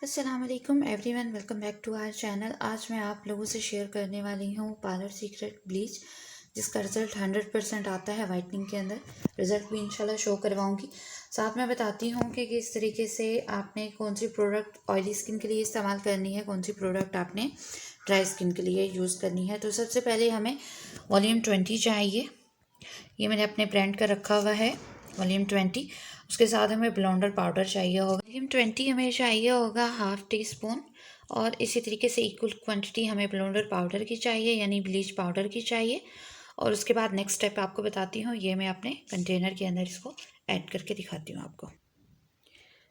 अस्सलाम वालेकुम everyone, welcome back to our channel. आज मैं आप लोगों से शेयर करने वाली हूँ पार्लर सीक्रेट ब्लीच, जिसका रिज़ल्ट 100% आता है वाइटनिंग के अंदर। रिज़ल्ट भी इंशाल्लाह शो करवाऊँगी। साथ में बताती हूँ कि किस तरीके से आपने कौन सी प्रोडक्ट ऑयली स्किन के लिए इस्तेमाल करनी है, कौन सी प्रोडक्ट आपने ड्राई स्किन के लिए यूज़ करनी है। तो सबसे पहले हमें वॉल्यूम 20 चाहिए। ये मैंने अपने ब्रांड का रखा हुआ है वॉल्यूम 20। उसके साथ हमें ब्लॉन्डर पाउडर चाहिए होगा। वॉल्यूम 20 हमें चाहिए होगा हाफ़ टी स्पून, और इसी तरीके से इक्वल क्वांटिटी हमें ब्लॉन्डर पाउडर की चाहिए, यानी ब्लीच पाउडर की चाहिए। और उसके बाद नेक्स्ट स्टेप आपको बताती हूँ। ये मैं अपने कंटेनर के अंदर इसको ऐड करके दिखाती हूँ आपको।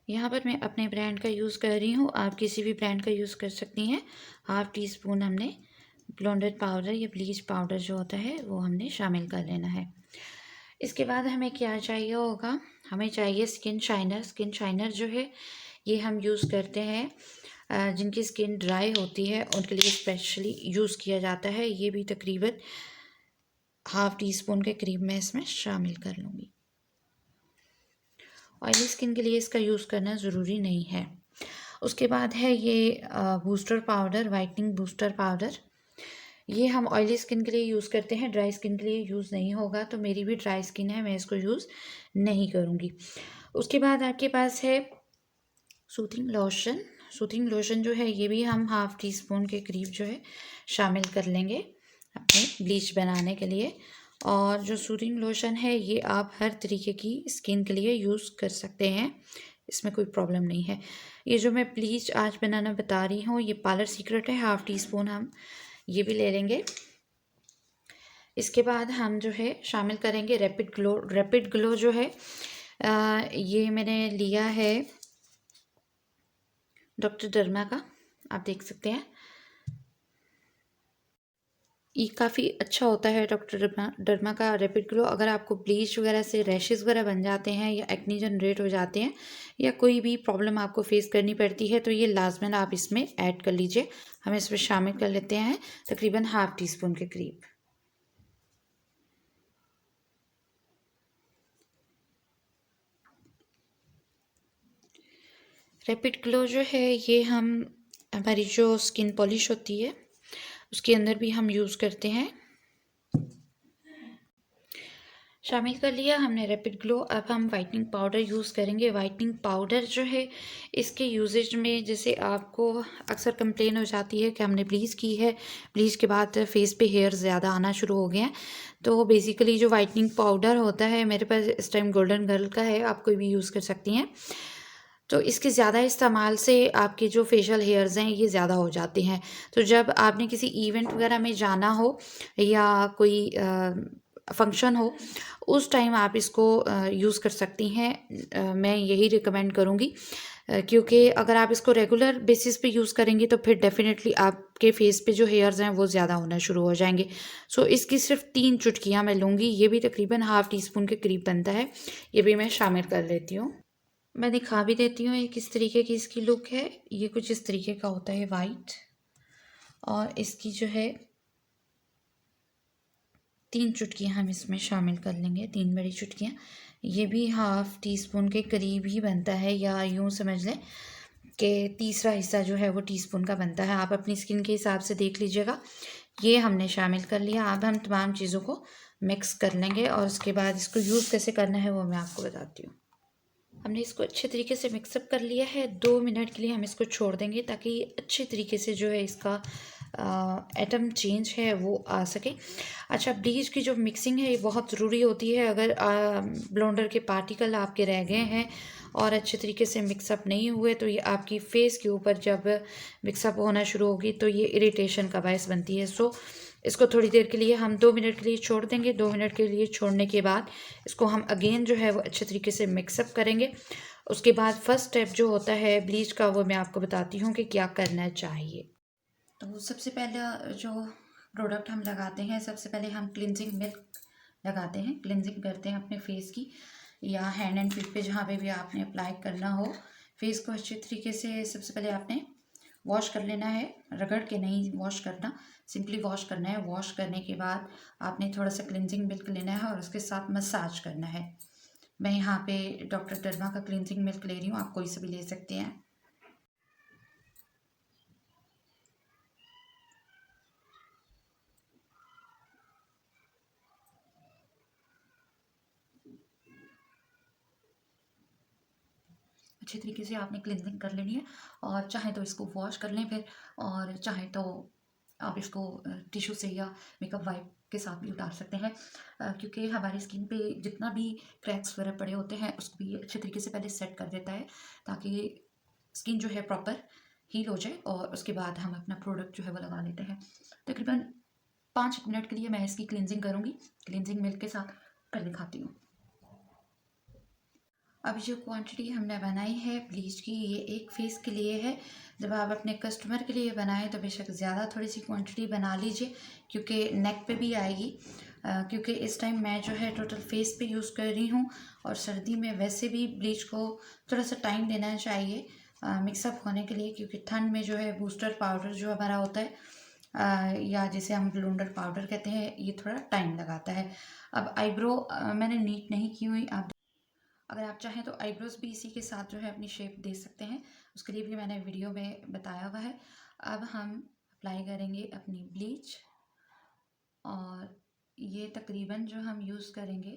यहाँ पर मैं अपने ब्रांड का यूज़ कर रही हूँ, आप किसी भी ब्रांड का यूज़ कर सकती हैं। हाफ़ टी स्पून हमने ब्लॉन्डर पाउडर या ब्लीच पाउडर जो होता है वो हमने शामिल कर लेना है। इसके बाद हमें क्या चाहिए होगा, हमें चाहिए स्किन शाइनर। स्किन शाइनर जो है ये हम यूज़ करते हैं जिनकी स्किन ड्राई होती है उनके लिए स्पेशली यूज़ किया जाता है। ये भी तकरीबन हाफ़ टी स्पून के करीब मैं इसमें शामिल कर लूँगी। ऑयली स्किन के लिए इसका यूज़ करना ज़रूरी नहीं है। उसके बाद है ये booster powder, whitening booster powder. ये हम ऑयली स्किन के लिए यूज़ करते हैं, ड्राई स्किन के लिए यूज़ नहीं होगा। तो मेरी भी ड्राई स्किन है, मैं इसको यूज़ नहीं करूँगी। उसके बाद आपके पास है सूथिंग लोशन। सूथिंग लोशन जो है ये भी हम हाफ़ टी स्पून के करीब जो है शामिल कर लेंगे अपने ब्लीच बनाने के लिए। और जो सूथिंग लोशन है ये आप हर तरीके की स्किन के लिए यूज़ कर सकते हैं, इसमें कोई प्रॉब्लम नहीं है। ये जो मैं ब्लीच आज बनाना बता रही हूँ ये पार्लर सीक्रेट है, हाफ़ टी स्पून हम ये भी ले लेंगे। इसके बाद हम जो है शामिल करेंगे रैपिड ग्लो। रैपिड ग्लो जो है ये मैंने लिया है डॉक्टर डर्मा का, आप देख सकते हैं। ये काफ़ी अच्छा होता है डॉक्टर डर्मा का रैपिड ग्लो। अगर आपको ब्लीच वगैरह से रैशेज़ वगैरह बन जाते हैं या एक्नी जनरेट हो जाते हैं या कोई भी प्रॉब्लम आपको फेस करनी पड़ती है तो ये लाजमन आप इसमें ऐड कर लीजिए। हम इसमें शामिल कर लेते हैं तकरीबन हाफ़ टी स्पून के करीब। रैपिड ग्लो जो है ये हम हमारी जो स्किन पॉलिश होती है उसके अंदर भी हम यूज़ करते हैं। शामिल कर लिया हमने रैपिड ग्लो। अब हम वाइटनिंग पाउडर यूज़ करेंगे। वाइटनिंग पाउडर जो है इसके यूजेज में जैसे आपको अक्सर कंप्लेन हो जाती है कि हमने ब्लीच की है, ब्लीच के बाद फेस पे हेयर ज़्यादा आना शुरू हो गए हैं। तो बेसिकली जो वाइटनिंग पाउडर होता है, मेरे पास इस टाइम गोल्डन गर्ल का है, आप कोई भी यूज़ कर सकती हैं। तो इसके ज़्यादा इस्तेमाल से आपके जो फेशियल हेयर्स हैं ये ज़्यादा हो जाते हैं। तो जब आपने किसी इवेंट वगैरह में जाना हो या कोई फंक्शन हो उस टाइम आप इसको यूज़ कर सकती हैं। मैं यही रिकमेंड करूँगी क्योंकि अगर आप इसको रेगुलर बेसिस पे यूज़ करेंगी तो फिर डेफ़िनेटली आपके फेस पे जो हेयर्स हैं वो ज़्यादा होना शुरू हो जाएंगे। सो इसकी सिर्फ 3 चुटकियाँ मैं लूँगी। ये भी तकरीबन हाफ़ टी स्पून के करीब बनता है। ये भी मैं शामिल कर लेती हूँ। मैं दिखा भी देती हूँ ये किस तरीके की इसकी लुक है। ये कुछ इस तरीके का होता है वाइट, और इसकी जो है 3 चुटकियाँ हम इसमें शामिल कर लेंगे, 3 बड़ी चुटकियाँ। ये भी हाफ़ टी स्पून के करीब ही बनता है, या यूँ समझ लें कि तीसरा हिस्सा जो है वो टीस्पून का बनता है। आप अपनी स्किन के हिसाब से देख लीजिएगा। ये हमने शामिल कर लिया। अब हम तमाम चीज़ों को मिक्स कर लेंगे और उसके बाद इसको यूज़ कैसे करना है वो मैं आपको बताती हूँ। हमने इसको अच्छे तरीके से मिक्सअप कर लिया है। 2 मिनट के लिए हम इसको छोड़ देंगे ताकि ये अच्छे तरीके से जो है इसका एटम चेंज है वो आ सके। अच्छा, ब्लीच की जो मिक्सिंग है ये बहुत ज़रूरी होती है। अगर ब्लेंडर के पार्टिकल आपके रह गए हैं और अच्छे तरीके से मिक्सअप नहीं हुए तो ये आपकी फेस के ऊपर जब मिक्सअप होना शुरू होगी तो ये इरिटेशन का बायस बनती है। सो इसको थोड़ी देर के लिए हम 2 मिनट के लिए छोड़ देंगे। 2 मिनट के लिए छोड़ने के बाद इसको हम अगेन जो है वो अच्छे तरीके से मिक्सअप करेंगे। उसके बाद फर्स्ट स्टेप जो होता है ब्लीच का वो मैं आपको बताती हूँ कि क्या करना चाहिए। तो सबसे पहला जो प्रोडक्ट हम लगाते हैं, सबसे पहले हम क्लिनजिंग मिल्क लगाते हैं। क्लिनजिंग करते हैं अपने फेस की या हैंड एंड फीट पे जहाँ पे भी आपने अप्लाई करना हो। फेस को अच्छे तरीके से सबसे पहले आपने वॉश कर लेना है, रगड़ के नहीं वॉश करना, सिंपली वॉश करना है। वॉश करने के बाद आपने थोड़ा सा क्लिनजिंग मिल्क लेना है और उसके साथ मसाज करना है। मैं यहाँ पे डॉक्टर डर्मा का क्लिनजिंग मिल्क ले रही हूँ, आप कोई से भी ले सकते हैं। अच्छे तरीके से आपने क्लिनजिंग कर लेनी है। और चाहे तो इसको वॉश कर लें फिर, और चाहे तो आप इसको टिश्यू से या मेकअप वाइप के साथ भी उतार सकते हैं, क्योंकि हमारी स्किन पे जितना भी क्रैक्स वगैरह पड़े होते हैं उसको भी अच्छे तरीके से पहले सेट कर देता है, ताकि स्किन जो है प्रॉपर हील हो जाए, और उसके बाद हम अपना प्रोडक्ट जो है वो लगा लेते हैं। तकरीबन 5 मिनट के लिए मैं इसकी क्लिनजिंग करूँगी, क्लिनजिंग मिल्क के साथ कर दिखाती हूँ। अब जो क्वांटिटी हमने बनाई है ब्लीच की, ये एक फेस के लिए है। जब आप अपने कस्टमर के लिए बनाएं तो बेशक ज़्यादा थोड़ी सी क्वांटिटी बना लीजिए, क्योंकि नेक पे भी आएगी। क्योंकि इस टाइम मैं जो है टोटल फेस पे यूज़ कर रही हूँ, और सर्दी में वैसे भी ब्लीच को थोड़ा सा टाइम देना चाहिए मिक्सअप होने के लिए, क्योंकि ठंड में जो है बूस्टर पाउडर जो हमारा होता है या जिसे हम ब्लूंडर पाउडर कहते हैं, ये थोड़ा टाइम लगाता है। अब आईब्रो मैंने नीट नहीं की हुई, अगर आप चाहें तो आईब्रोज भी इसी के साथ जो है अपनी शेप दे सकते हैं, उसके लिए भी मैंने वीडियो में बताया हुआ है। अब हम अप्लाई करेंगे अपनी ब्लीच, और ये तकरीबन जो हम यूज़ करेंगे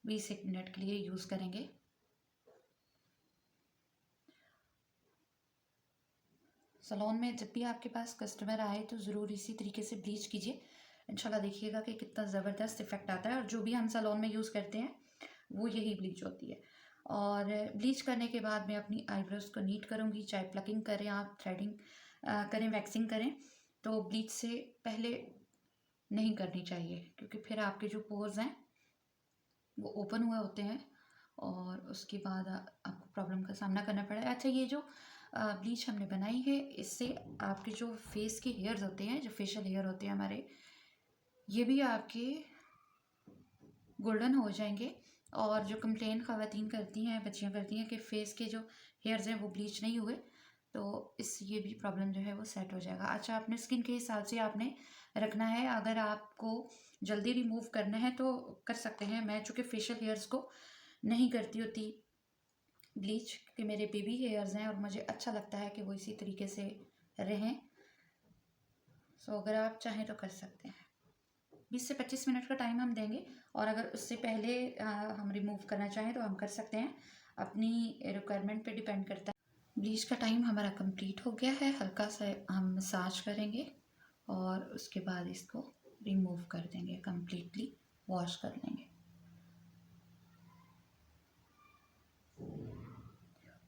20 मिनट के लिए यूज़ करेंगे। सैलून में जब भी आपके पास कस्टमर आए तो ज़रूर इसी तरीके से ब्लीच कीजिए, इंशाल्लाह देखिएगा कि कितना ज़बरदस्त इफ़ेक्ट आता है। और जो भी हम सैलून में यूज़ करते हैं वो यही ब्लीच होती है। और ब्लीच करने के बाद मैं अपनी आईब्रोज को नीट करूँगी, चाहे प्लकिंग करें आप, थ्रेडिंग करें, वैक्सिंग करें, तो ब्लीच से पहले नहीं करनी चाहिए, क्योंकि फिर आपके जो पोर्स हैं वो ओपन हुए होते हैं, और उसके बाद आपको प्रॉब्लम का सामना करना पड़ेगा। अच्छा, ये जो ब्लीच हमने बनाई है, इससे आपके जो फेस के हेयर्स होते हैं, जो फेशियल हेयर होते हैं हमारे, ये भी आपके गोल्डन हो जाएंगे। और जो कंप्लेन ख़वातीन करती हैं, बच्चियाँ करती हैं कि फेस के जो हेयर्स हैं वो ब्लीच नहीं हुए, तो इस ये भी प्रॉब्लम जो है वो सेट हो जाएगा। अच्छा, अपने स्किन के हिसाब से आपने रखना है, अगर आपको जल्दी रिमूव करना है तो कर सकते हैं। मैं चूँकि फेशियल हेयर्स को नहीं करती होती ब्लीच, क्योंकि मेरे बेबी हेयर्स हैं और मुझे अच्छा लगता है कि वो इसी तरीके से रहें। सो अगर आप चाहें तो कर सकते हैं। 20 से 25 मिनट का टाइम हम देंगे, और अगर उससे पहले हम रिमूव करना चाहें तो हम कर सकते हैं, अपनी रिक्वायरमेंट पे डिपेंड करता है। ब्लीच का टाइम हमारा कंप्लीट हो गया है, हल्का सा हम मसाज करेंगे और उसके बाद इसको रिमूव कर देंगे, कंप्लीटली वॉश कर लेंगे।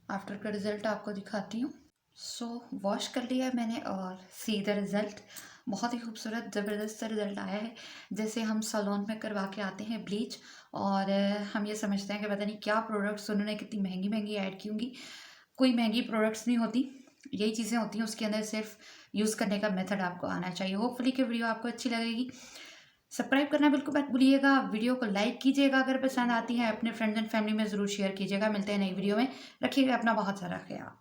आफ्टर का रिज़ल्ट आपको दिखाती हूँ। सो वॉश कर लिया है मैंने, और सी द रिज़ल्ट, बहुत ही खूबसूरत ज़बरदस्त सा रिज़ल्ट आया है, जैसे हम सैलून में करवा के आते हैं ब्लीच, और हम ये समझते हैं कि पता नहीं क्या प्रोडक्ट्स उन्होंने कितनी महंगी महंगी ऐड की होंगी। कोई महंगी प्रोडक्ट्स नहीं होती, यही चीज़ें होती हैं, उसके अंदर सिर्फ यूज़ करने का मेथड आपको आना चाहिए। होपफुली कि वीडियो आपको अच्छी लगेगी। सब्सक्राइब करना बिल्कुल मत भूलिएगा, वीडियो को लाइक कीजिएगा अगर पसंद आती है, अपने फ्रेंड्स एंड फैमिली में ज़रूर शेयर कीजिएगा। मिलते हैं नई वीडियो में, रखिएगा अपना बहुत सारा ख्याल।